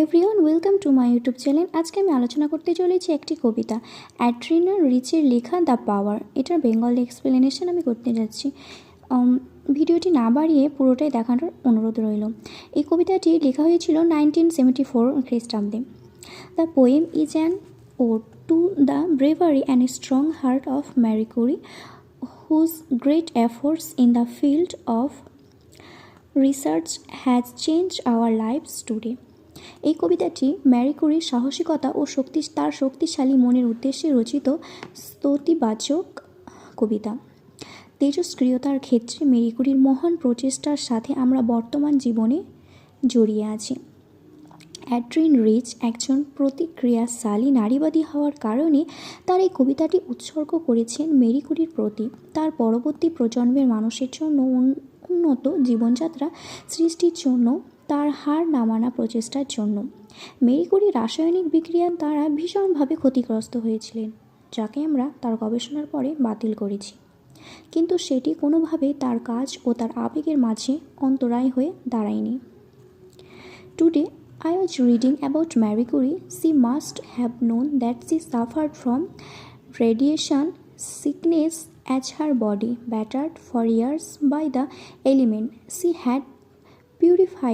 Everyone, welcome to my YouTube channel. আজকে আমি আলোচনা করতে চলেছি একটি কবিতা, অ্যাড্রিনা রিচের লেখা দ্য পাওয়ার। এটার বেঙ্গলি এক্সপ্লেনেশন আমি করতে যাচ্ছি। ভিডিওটি না বাড়িয়ে পুরোটাই দেখানোর অনুরোধ রইল। এই কবিতাটি লেখা হয়েছিল 1974 খ্রিস্টাব্দে। The poem is an ode to the bravery and strong heart of Marie Curie, whose great efforts in the field of research has change our lifes today. এই কবিতাটি ম্যারি ক্যুরির সাহসিকতা ও তার শক্তিশালী মনের উদ্দেশ্যে রচিত স্তুতিবাচক কবিতা। তেজস্ক্রিয়তার ক্ষেত্রে ম্যারি ক্যুরির মহান প্রচেষ্টার সাথে আমরা বর্তমান জীবনে জড়িয়ে আছি। অ্যাড্রিন রিচ একজন প্রতিক্রিয়াশালী নারীবাদী হওয়ার কারণে তার এই কবিতাটি উৎসর্গ করেছেন ম্যারি ক্যুরির প্রতি, তার পরবর্তী প্রজন্মের মানুষের জন্য উন্নত জীবনযাত্রা সৃষ্টির জন্য, তার হার না মানা প্রচেষ্টার জন্য। ম্যারি ক্যুরি রাসায়নিক বিক্রিয়ার দ্বারা ভীষণভাবে ক্ষতিগ্রস্ত হয়েছিলেন, যাকে আমরা তার গবেষণার পরে বাতিল করেছি, কিন্তু সেটি কোনোভাবেই তার কাজ ও তার আবেগের মাঝে অন্তরায় হয়ে দাঁড়ায়নি। Today I was reading about Marie Curie. She must have known that she suffered from radiation sickness as her body, battered for years by the element. She had purified